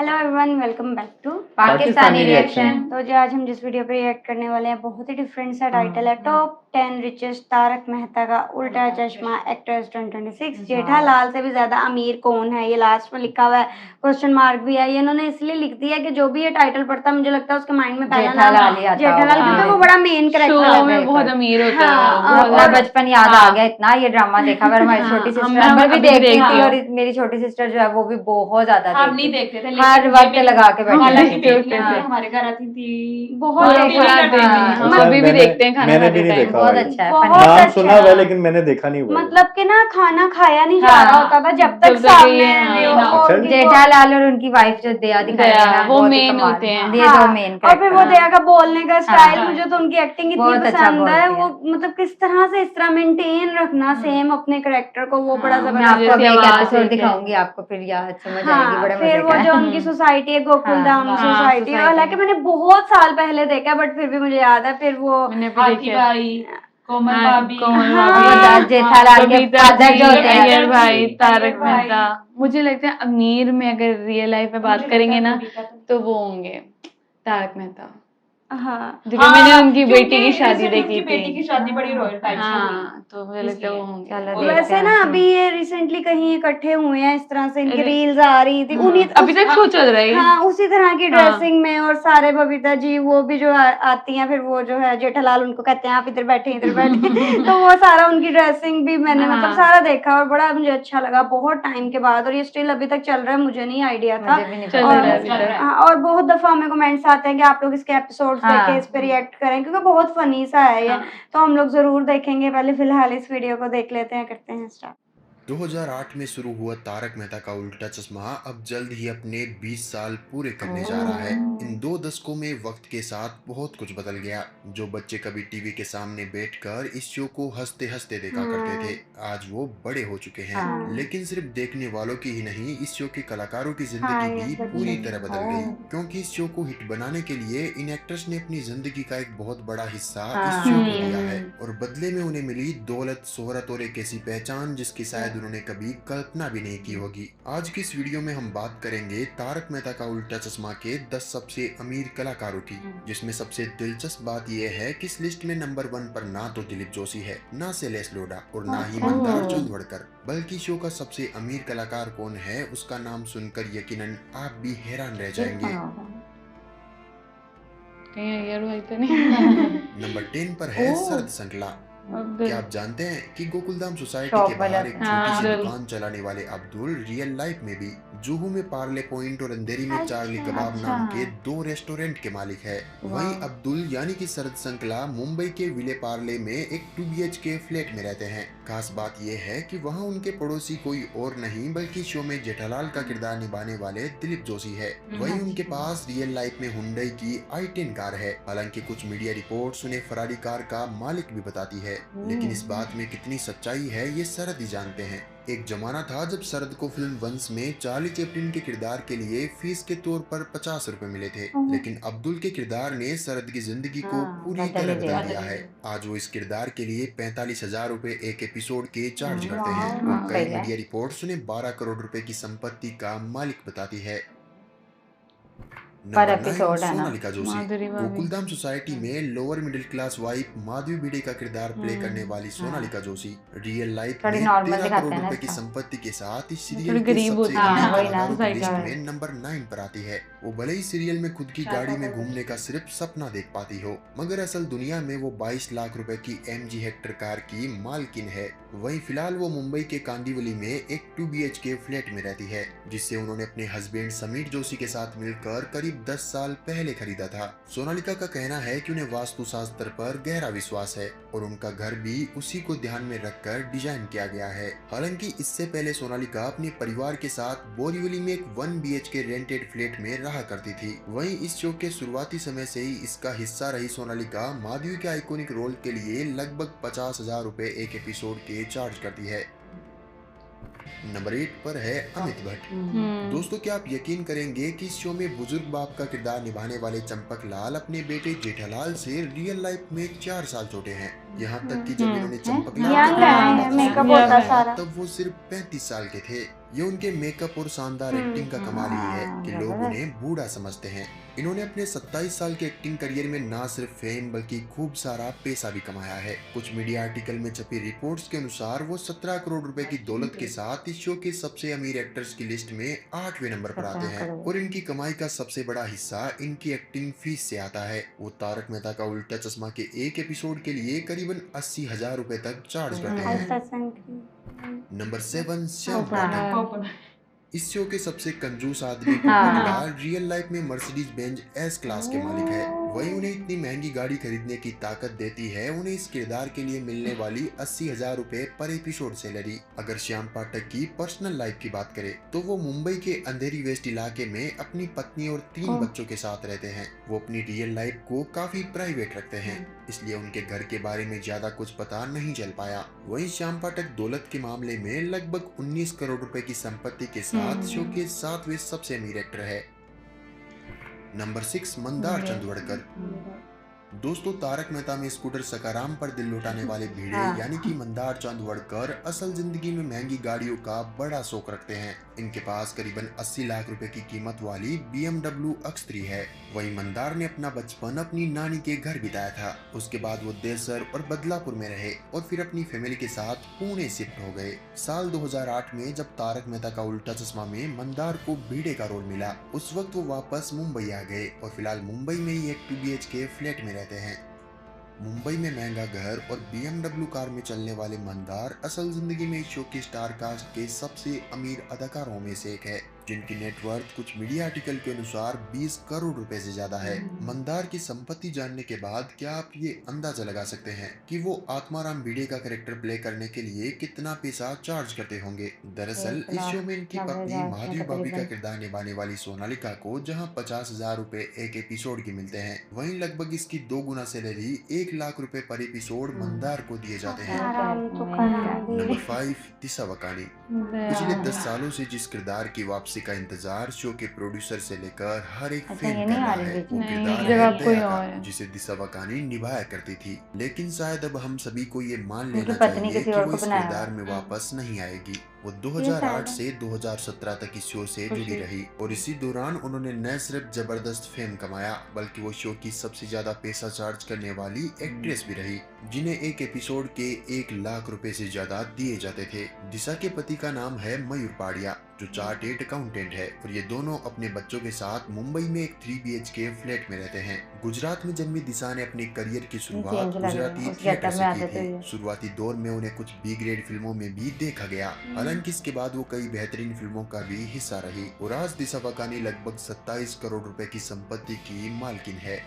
Hello everyone, welcome back to Pakistani reaction. तो जो आज हम जिस वीडियो पे रिएक्ट करने वाले हैं बहुत ही डिफरेंट सा टाइटल है टॉप 10 रिचेस्ट तारक मेहता का उल्टा चश्मा एक्टर्स 2026। जेठालाल से भी ज्यादा अमीर कौन है, ये लास्ट में लिखा हुआ है, क्वेश्चन मार्क भी है। ये इन्होंने इसलिए लिख दिया कि जो भी ये टाइटल पढ़ता है मुझे लगता है उसके माइंड में पहला नाम जेठालाल, क्योंकि वो बड़ा मेन शो में बहुत अमीर होता है। और बचपन याद आ गया इतना, ये ड्रामा देखा हुआ हमारी छोटी सिस्टर भी देखती थी और मेरी छोटी सिस्टर जो है वो भी बहुत ज्यादा हम नहीं देखते थे, हर वक्त लगा के बैठे थे। हमारे घर आती थी बहुत हम अभी भी देखते हैं, खाना खाते टाइम। बहुत अच्छा है, नाम सुना हुआ है लेकिन मैंने देखा नहीं हुआ। मतलब कि ना खाना खाया नहीं जा रहा होता था जब तक सामने जेठालाल और उनकी वाइफ जो दया दिखाया वो मेन होते हैं। ये दो मेन। और फिर वो दया का बोलने का स्टाइल, मुझे तो उनकी एक्टिंग इतनी पसंद है। वो मतलब किस तरह से इस तरह मेंटेन रखना सेम अपने कैरेक्टर को, वो बड़ा जबरदस्त। मैं आपको एक एपिसोड दिखाऊंगी, आपको फिर याद समझ आएगी। बड़ा मजे फिर वो जो उनकी सोसाइटी है गोकुल धाम सोसाइटी, हालांकि मैंने बहुत साल पहले देखा बट फिर भी मुझे याद है। फिर वो कोमल भाभी, जेठालाल के फादर जो होते हैं भाई तारक मेहता। मुझे लगता है अमीर में अगर रियल लाइफ में बात करेंगे ना तो वो होंगे तारक मेहता। मैंने उनकी बेटी की शादी देखी थी। बेटी की शादी बड़ी रॉयल टाइप की हुई, तो मुझे लगता है वो होंगे। वैसे ना अभी ये रिसेंटली कहीं इकट्ठे हुए हैं, इस तरह से इनकी रील्स आ रही थी। उन्हीं अभी तक शो चल रहा है। हाँ, उसी तरह की ड्रेसिंग में। और सारे बबीता जी वो भी जो आती हैं, फिर वो जो है जेठालाल उनको कहते हैं आप इधर बैठे इधर बैठे। तो वो सारा उनकी ड्रेसिंग भी मैंने मतलब सारा देखा और बड़ा मुझे अच्छा लगा बहुत टाइम के बाद। और ये स्टिल अभी तक चल रहा है, मुझे नहीं आइडिया था। और बहुत दफा हमें कमेंट्स आते हैं कि आप लोग इसके एपिसोड देखे, इस पे रिएक्ट करें, क्योंकि बहुत फनी सा है ये। तो हम लोग जरूर देखेंगे। पहले फिलहाल इस वीडियो को देख लेते हैं, करते हैं स्टार्ट। 2008 में शुरू हुआ तारक मेहता का उल्टा चश्मा अब जल्द ही अपने 20 साल पूरे करने जा रहा है। इन 2 दशकों में वक्त के साथ बहुत कुछ बदल गया। जो बच्चे कभी टीवी के सामने बैठकर इस शो को हंसते हंसते देखा करते थे, आज वो बड़े हो चुके हैं। लेकिन सिर्फ देखने वालों की ही नहीं, इस शो के कलाकारों की जिंदगी भी पूरी तरह बदल गई, क्योंकि इस शो को हिट बनाने के लिए इन एक्टर्स ने अपनी जिंदगी का एक बहुत बड़ा हिस्सा इस शो को दिया है। और बदले में उन्हें मिली दौलत, शोहरत और एक ऐसी पहचान जिसकी शायद उन्होंने कभी कल्पना भी नहीं की होगी। आज की इस वीडियो में हम बात करेंगे तारक मेहता का उल्टा चश्मा के 10 सबसे अमीर कलाकारों की, जिसमें सबसे दिलचस्प बात यह है कि इस लिस्ट में नंबर 1 पर ना तो दिलीप जोशी है, ना शैलेश लोढ़ा और ना ही मंदार चंदवड़कर, बल्कि शो का सबसे अमीर कलाकार कौन है उसका नाम सुनकर यकीनन आप भी हैरान रह जाएंगे। नंबर 10 पर है शरद संकला। क्या आप जानते हैं कि गोकुलधाम सोसाइटी के बाहर एक छोटी सी दुकान चलाने वाले अब्दुल रियल लाइफ में भी जुहू में पार्ले पॉइंट और अंधेरी में चार्ली कबाब नाम के 2 रेस्टोरेंट के मालिक है। वहीं अब्दुल यानी कि शरद संकला मुंबई के विले पार्ले में एक 2 BHK फ्लैट में रहते हैं। खास बात यह है कि वहां उनके पड़ोसी कोई और नहीं बल्कि शो में जेठालाल का किरदार निभाने वाले दिलीप जोशी है। वहीं उनके पास रियल लाइफ में हुंडई की i10 कार है। हालांकि कुछ मीडिया रिपोर्ट्स उन्हें फरारी कार का मालिक भी बताती है, लेकिन इस बात में कितनी सच्चाई है ये शरद ही जानते हैं। एक जमाना था जब शरद को फिल्म वंश में चार्ली चैपलिन के किरदार के लिए फीस के तौर पर 50 रुपए मिले थे, लेकिन अब्दुल के किरदार ने शरद की जिंदगी को पूरी तरह बदल दिया है। आज वो इस किरदार के लिए 45,000 रुपए एक एपिसोड के चार्ज करते हैं और कई मीडिया रिपोर्ट्स उन्हें 12 करोड़ रुपए की संपत्ति का मालिक बताती है। पर एपिसोड है ना। सोनालिका जोशी गोकुलधाम सोसाइटी में lower middle class wife Madhavi Bhide का किरदार प्ले करने वाली सोनालिका जोशी रियल लाइफ में 13 करोड़ रुपए की संपत्ति के साथ इस सीरियल के सबसे अमीर की लिस्ट में नंबर 9 पर आती है। वो भले ही सीरियल में खुद की गाड़ी में घूमने का सिर्फ सपना देख पाती हो, मगर असल दुनिया में वो 22 लाख रुपए की MG हेक्टर कार की मालकिन है। वहीं फिलहाल वो मुंबई के कांदिवली में एक 2 BHK फ्लैट में रहती है, जिससे उन्होंने अपने हस्बैंड समीर जोशी के साथ मिलकर करीब 10 साल पहले खरीदा था। सोनालिका का कहना है कि उन्हें वास्तु शास्त्र पर गहरा विश्वास है और उनका घर भी उसी को ध्यान में रखकर डिजाइन किया गया है। हालांकि इससे पहले सोनालिका अपने परिवार के साथ बोरीवली में एक 1 BHK रेंटेड फ्लैट में रहा करती थी। वहीं इस शो के शुरुआती समय से ही इसका हिस्सा रही सोनालिका माधवी के आइकॉनिक रोल के लिए लगभग 50,000 रुपए एक एपिसोड के चार्ज करती है। नंबर 8 पर है अमित भट्ट। दोस्तों, क्या आप यकीन करेंगे कि इस शो में बुजुर्ग बाप का किरदार निभाने वाले चंपक लाल अपने बेटे जेठालाल से रियल लाइफ में 4 साल छोटे हैं। यहाँ तक कि जब इन्होंने चंपक लाल तब वो सिर्फ 35 साल के थे। ये उनके मेकअप और शानदार एक्टिंग का कमाल ही है कि लोग इन्हें बूढ़ा समझते हैं। इन्होंने अपने 27 साल के एक्टिंग करियर में न सिर्फ फेम बल्कि खूब सारा पैसा भी कमाया है। कुछ मीडिया आर्टिकल में छपी रिपोर्ट्स के अनुसार वो 17 करोड़ रुपए की दौलत के साथ इस शो के सबसे अमीर एक्टर्स की लिस्ट में 8वें नंबर पर आते हैं और इनकी कमाई का सबसे बड़ा हिस्सा इनकी एक्टिंग फीस से आता है। वो तारक मेहता का उल्टा चश्मा के एक एपिसोड के लिए करीबन 80,000 रुपए तक चार्ज करते हैं। नंबर 7, श्याम पाठक। इस शो के सबसे कंजूस आदमी पोपट रियल लाइफ में मर्सिडीज बेंज एस क्लास के मालिक है। वही उन्हें इतनी महंगी गाड़ी खरीदने की ताकत देती है उन्हें इस किरदार के लिए मिलने वाली 80,000 रुपए पर एपिसोड सैलरी। अगर श्याम पाठक की पर्सनल लाइफ की बात करें तो वो मुंबई के अंधेरी वेस्ट इलाके में अपनी पत्नी और 3 बच्चों के साथ रहते हैं। वो अपनी रियल लाइफ को काफी प्राइवेट रखते हैं, इसलिए उनके घर के बारे में ज्यादा कुछ पता नहीं चल पाया। वहीं श्याम पाठक दौलत के मामले में लगभग 19 करोड़ रुपए की संपत्ति के साथ शो के 7वें सबसे अमीर एक्टर है। नंबर 6, मंदार चंदवड़कर। दोस्तों, तारक मेहता में स्कूटर सकाराम पर दिल लुटाने वाले भीड़े यानी कि मंदार चंदवड़कर असल जिंदगी में महंगी गाड़ियों का बड़ा शौक रखते हैं। इनके पास करीबन 80 लाख रुपए की कीमत वाली BMW X3 है। वहीं मंदार ने अपना बचपन अपनी नानी के घर बिताया था। उसके बाद वो देसर और बदलापुर में रहे और फिर अपनी फैमिली के साथ पुणे शिफ्ट हो गए। साल 2008 में जब तारक मेहता का उल्टा चश्मा में मंदार को भीड़े का रोल मिला, उस वक्त वो वापस मुंबई आ गए और फिलहाल मुंबई में ही एक 2 BHK फ्लैट में रहते हैं। मुंबई में महंगा घर और BMW कार में चलने वाले मंदार असल जिंदगी में शो के स्टार कास्ट के सबसे अमीर अदाकारों में से एक है, जिनकी नेटवर्थ कुछ मीडिया आर्टिकल के अनुसार 20 करोड़ रुपए से ज्यादा है। मंदार की संपत्ति जानने के बाद क्या आप ये अंदाजा लगा सकते हैं कि वो आत्माराम भिड़े का कैरेक्टर प्ले करने के लिए कितना पैसा चार्ज करते होंगे। दरअसल इस शो में इनकी पत्नी माधवी भाभी का किरदार निभाने वाली सोनालिका को जहां 50,000 रुपए एक एपिसोड के मिलते हैं, वहीं लगभग इसकी 2 गुना सैलरी 1 लाख रुपए पर एपिसोड मंदार को दिए जाते हैं। नंबर 5, दिशा वकानी। पिछले 10 सालों से जिस किरदार की वापसी का इंतजार शो के प्रोड्यूसर से लेकर हर एक फैन कर रहा है, वो किरदार है दया का, जिसे दिशा वकानी निभाया करती थी। लेकिन शायद अब हम सभी को ये मान लेना चाहिए कि वो इस किरदार में वापस नहीं आएगी। वो 2008 से 2017 तक इस शो से जुड़ी रही और इसी दौरान उन्होंने न सिर्फ जबरदस्त फेम कमाया बल्कि वो शो की सबसे ज्यादा पैसा चार्ज करने वाली एक्ट्रेस भी रही, जिन्हें एक एपिसोड के 1 लाख रुपए से ज्यादा दिए जाते थे। दिशा के पति का नाम है मयूर पाड़िया, जो चार्टेड अकाउंटेंट है और ये दोनों अपने बच्चों के साथ मुंबई में एक 3 BHK फ्लैट में रहते हैं। गुजरात में जन्मी दिशा ने अपने करियर की शुरुआत गुजराती थिएटर से की थी। शुरुआती दौर में उन्हें कुछ B ग्रेड फिल्मों में भी देखा गया, हालांकि इसके बाद वो कई बेहतरीन फिल्मों का भी हिस्सा रही और आज दिशा वकानी लगभग 27 करोड़ रुपए की संपत्ति की मालकिन है।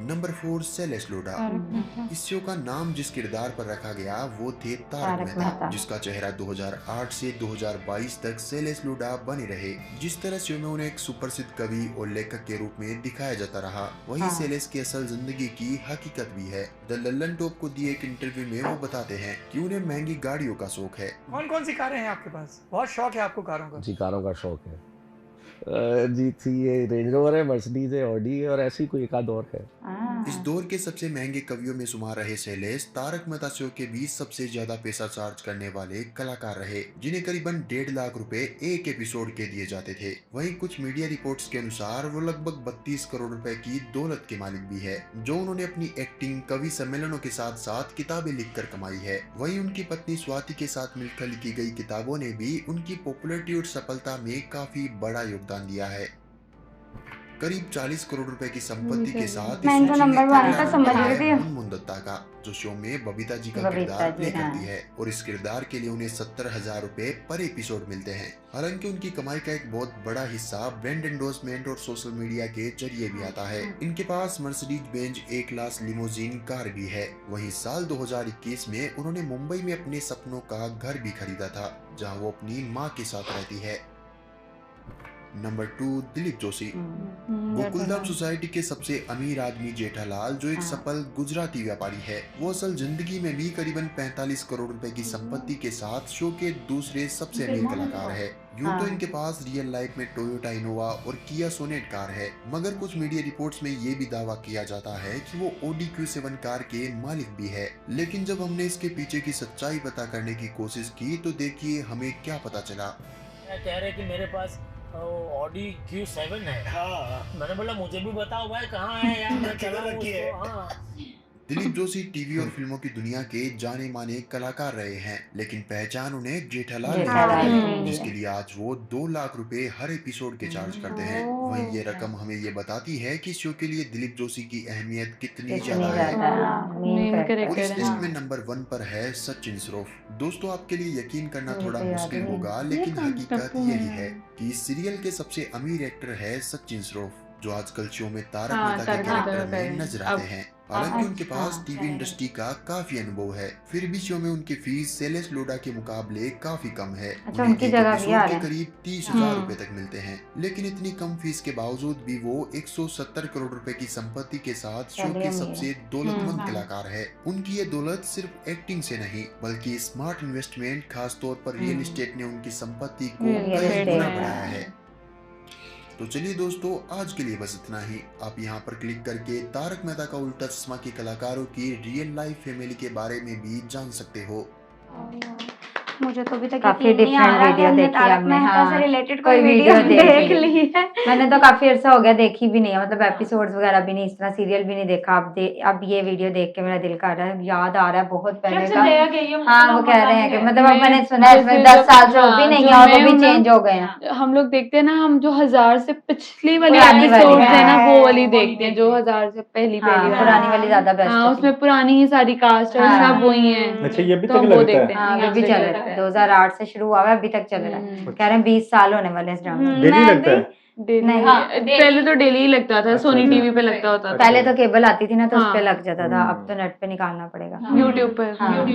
नंबर 4, शैलेश लोढ़ा। इस शो का नाम जिस किरदार पर रखा गया वो थे तारक मेहता, जिसका चेहरा 2008 से 2022 तक शैलेश लोढ़ा बने रहे। जिस तरह शो में उन्हें एक सुप्रसिद्ध कवि और लेखक के रूप में दिखाया जाता रहा, वही शैलेश की असल जिंदगी की हकीकत भी है। द लल्लन टॉप को दिए एक इंटरव्यू में वो बताते हैं कि उन्हें महंगी गाड़ियों का शौक है। कौन कौन सी कारें हैं आपके पास? बहुत शौक है आपको कारों का? जी, कारों का शौक है जी। थी ये रेंज रोवर है, मर्सिडीज है, ऑडी है और ऐसी कोई एक आध और है। इस दौर के सबसे महंगे कवियों में शुमार रहे शैलेश तारक मेहता शो के 20 सबसे ज्यादा पैसा चार्ज करने वाले कलाकार रहे, जिन्हें करीबन 1.5 लाख रुपए एक एपिसोड के दिए जाते थे। वहीं कुछ मीडिया रिपोर्ट्स के अनुसार वो लगभग 32 करोड़ रुपए की दौलत के मालिक भी है, जो उन्होंने अपनी एक्टिंग, कवि सम्मेलनों के साथ साथ किताबें लिखकर कमाई है। वहीं उनकी पत्नी स्वाति के साथ मिलकर लिखी गई किताबों ने भी उनकी पॉपुलैरिटी और सफलता में काफी बड़ा योगदान दिया है। करीब 40 करोड़ रुपए की संपत्ति के साथ मुंदत्ता का, जो शो में बबीता जी का किरदार प्ले करती है और इस किरदार के लिए उन्हें 70,000 रुपए पर एपिसोड मिलते हैं। हालांकि उनकी कमाई का एक बहुत बड़ा हिस्सा ब्रांड एंडोर्समेंट और सोशल मीडिया के जरिए भी आता है। इनके पास मर्सिडीज बेंज ए क्लास लिमोजीन कार भी है। वहीं साल 2021 में उन्होंने मुंबई में अपने सपनों का घर भी खरीदा था, जहाँ वो अपनी माँ के साथ रहती है। नंबर 2, दिलीप जोशी। गोकुलधाम सोसाइटी के सबसे अमीर आदमी जेठालाल, जो एक सफल गुजराती व्यापारी है, वो असल जिंदगी में भी करीबन 45 करोड़ रुपए की संपत्ति के साथ शो के दूसरे सबसे अमीर कलाकार है। यूं तो इनके पास रियल लाइफ में टोयोटा इनोवा और किया सोनेट कार है, मगर कुछ मीडिया रिपोर्ट्स में ये भी दावा किया जाता है कि वो Audi Q7 कार के मालिक भी है। लेकिन जब हमने इसके पीछे की सच्चाई पता करने की कोशिश की तो देखिए हमें क्या पता चला। कह रहे कि मेरे पास ऑडी Q7 है। हाँ। मैंने बोला मुझे भी बताओ भाई कहाँ है यार, मैं चला उसको। हाँ। दिलीप जोशी टीवी और फिल्मों की दुनिया के जाने माने कलाकार रहे हैं, लेकिन पहचान उन्हें जेठालाल ने दी है, जिसके लिए आज वो 2 लाख रुपए हर एपिसोड के चार्ज करते हैं। वहीं ये रकम हमें ये बताती है कि शो के लिए दिलीप जोशी की अहमियत कितनी ज्यादा है। और इस लिस्ट में नंबर 1 पर है सचिन श्रॉफ। दोस्तों, आपके लिए यकीन करना थोड़ा मुश्किल होगा, लेकिन हकीकत यही है कि इस सीरियल के सबसे अमीर एक्टर है सचिन श्रॉफ, जो आजकल शो में तारक मेहता के कैरेक्टर में नजर आते हैं। हालांकि उनके पास टीवी इंडस्ट्री का काफी अनुभव है, फिर भी शो में उनकी फीस सेलेस लोडा के मुकाबले काफी कम है। उन्हें एक एपिसोड के करीब 30,000 रुपए तक मिलते हैं, लेकिन इतनी कम फीस के बावजूद भी वो 170 करोड़ रुपए की संपत्ति के साथ शो के सबसे दौलतमंद कलाकार है। उनकी ये दौलत सिर्फ एक्टिंग से नहीं, बल्कि स्मार्ट इन्वेस्टमेंट, खास तौर पर रियल एस्टेट ने उनकी संपत्ति को कई गुना बढ़ाया है। तो चलिए दोस्तों, आज के लिए बस इतना ही। आप यहाँ पर क्लिक करके तारक मेहता का उल्टा चश्मा के कलाकारों की रियल लाइफ फैमिली के बारे में भी जान सकते हो। मुझे तो अभी तक काफी यकीन नहीं आ डिफरेंट रहा कि वीडियो हमने देखी तारक हमने। मेहता हाँ, से रिलेटेड कोई कोई वीडियो वीडियो देख ली है। मैंने तो काफी अर्सा हो गया देखी भी नहीं है, मतलब एपिसोड्स वगैरह भी नहीं, इस तरह सीरियल भी नहीं देखा। अब ये वीडियो देख के मेरा दिल कर रहा है, याद आ रहा है बहुत पहले का। हाँ, वो कह रहे हैं कि मतलब अब मैंने सुना है इसमें 10 साल से वो भी नहीं है और वो भी चेंज हो गए हैं। हम लोग देखते हैं ना, हम जो 1000 से पिछली वाली पुरानी वाली एपिसोड्स है ना, है, वो वाली देखते हैं, जो 1000 से पहली वाली। पुरानी वाली ज्यादा बेस्ट हाँ, है। उसमें पुरानी ही सारी कास्ट और सब वही है। अच्छा, ये अभी तो तक हम वो लगता देखते है? हैं। हाँ, अभी भी चल रहा है, 2008 से शुरू हुआ है, अभी तक चल रहा है। कह रहे हैं 20 साल होने वाले हैं इस ड्रामा में। डेली लगता है? नहीं, हाँ, पहले तो डेली ही लगता था, सोनी टीवी पे लगता होता था। पहले तो केबल आती थी ना, तो उस पे हाँ। लग जाता था, अब तो नेट पे निकालना पड़ेगा। यूट्यूब पर। हाँ।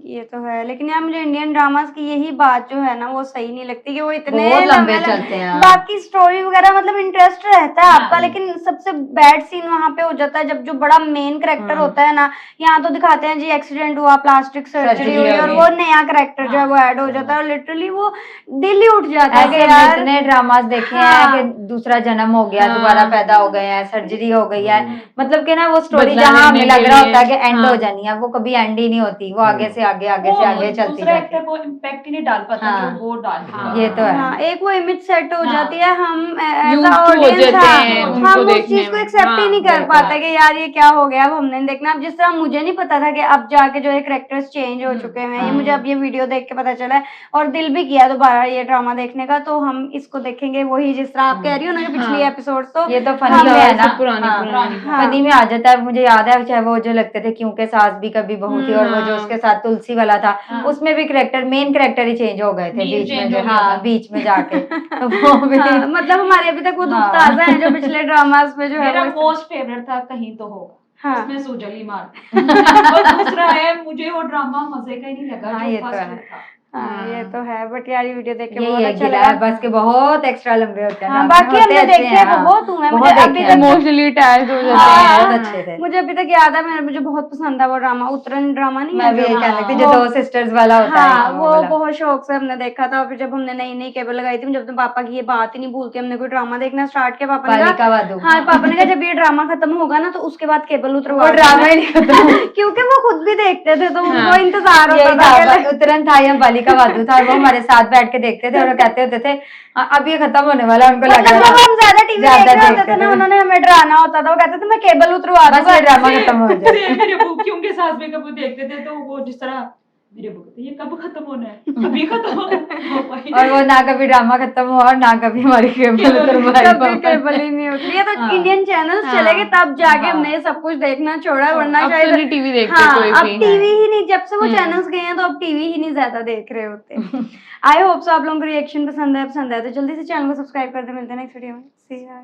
ये तो है, लेकिन यार मुझे इंडियन ड्रामास की यही बात जो है ना, वो सही नहीं लगती कि वो इतने बहुत लंबे चलते हैं। बाकी स्टोरी वगैरह मतलब इंटरेस्ट रहता है आपका, लेकिन सबसे बैड सीन वहां पे हो जाता है जब जो बड़ा मेन करेक्टर होता है ना, यहाँ तो दिखाते हैं जी एक्सीडेंट हुआ, प्लास्टिक सर्जरी हुई और वो नया करेक्टर जो है वो ऐड हो जाता है, और लिटरली वो दिल ही उठ जाता है कि यार। इतने ड्रामास देखे हैं कि दूसरा जन्म हो गया, दोबारा पैदा हो गए हैं, सर्जरी हो गई है, मतलब कि ना वो स्टोरी जहाँ हमें लग रहा होता है कि एंड हो जानी है, वो कभी एंड ही नहीं होती, वो आगे से आगे चलती दूसरा जाती है। एक्टर वो इम्पैक्ट ही नहीं डाल पाता जो वो डाल ये तो है। हाँ, एक वो इमेज सेट हो जाती है, हम Used to हो जाते हैं उनको हम उस देखने चीज को में। एक्सेप्ट ही नहीं कर पाते कि यार ये क्या हो गया, अब हमने नहीं देखना। अब जिस तरह मुझे नहीं पता था कि अब जाके जो है करेक्टर्स चेंज हो चुके हैं, ये मुझे अब ये वीडियो देख के पता चला है, और दिल भी किया दोबारा ये ड्रामा देखने का। तो हम इसको देखेंगे वही जिस तरह आप कह रही हो ना, पिछली एपिसोड तो ये तो फनी में है ना, पुरानी फनी में आ जाता है। मुझे याद है, चाहे वो जो लगते थे क्योंकि सास भी कभी बहू थी, और वो जो उसके साथ तुलसी वाला था, उसमें भी मेन करेक्टर ही चेंज हो गए थे बीच में, जो बीच में जाके तो वो भी मतलब हमारे अभी तक वो दुख ताजा है जो पिछले ड्रामास में जो है। मेरा मोस्ट फेवरेट था कहीं तो होगा, हाँ। उसमें सुजली मार। और दूसरा है, मुझे वो ड्रामा मजे का ही नहीं लगा हाँ, जो ये तो फर्स्ट है। था। हाँ, ये तो है, बट यार ये वीडियो देख के यही बहुत है अच्छा गिला लगा। है, बस के बहुत एक्स्ट्रा लंबे होते हैं। हाँ, ना, बाकी हमने होते देखे अच्छे हैं, हाँ। बहुत हुए, मुझे बहुत अभी देखे तक हैं। इमोशनली अटैच हो जाते हाँ, हैं। बहुत अच्छे थे। मुझे अभी तक याद है, मुझे बहुत पसंद था वो ड्रामा, उत्तरन ड्रामा नहीं है मैं भी जो? यही कहने लगी थी, वो- जो 2 सिस्टर्स वाला होता है, हाँ, वो वाला। बहुत शौक से हमने देखा था। और फिर जब हमने नई नई केबल लगाई थी, जब तो पापा की ये बात ही नहीं भूलती, हमने कोई ड्रामा देखना स्टार्ट किया, पापा ने बालिका कहा वादू। हाँ, पापा ने कहा जब ये ड्रामा खत्म होगा ना तो उसके बाद केबल उतरवा वो ड्रामा ही नहीं खत्म। क्योंकि वो खुद भी देखते थे, तो उनको इंतजार होता यही था था, उतरन था या बालिका वादू था, वो हमारे साथ बैठ के देखते थे और वो कहते होते थे अब ये खत्म होने वाला है, उनको लग मतलब रहा जब हम ज्यादा टीवी देख रहे होते थे ना, उन्होंने हमें डराना होता था, वो कहते थे मैं केबल उतरवा बस दूंगा। ये ड्रामा खत्म हो जाए। मेरे बुकियों के साथ में कब देखते थे तो वो जिस तरह मेरे बुक ये कब खत्म होना है, अभी खत्म होना। और वो ना कभी ड्रामा खत्म हुआ और ना कभी हमारी केबल कभी केबल ही नहीं होती है, तो इंडियन चैनल्स चले गए तब जाके हमने ये सब कुछ देखना छोड़ा, वरना अब तो शायद नहीं टीवी देखते हाँ, कोई अब भी। टीवी ही नहीं, जब से वो चैनल्स गए हैं तो अब टीवी ही नहीं ज्यादा देख रहे होते। आई होप सो आप लोगों को रिएक्शन पसंद है तो जल्दी से चैनल को सब्सक्राइब कर दे। मिलते हैं नेक्स्ट वीडियो में। See you.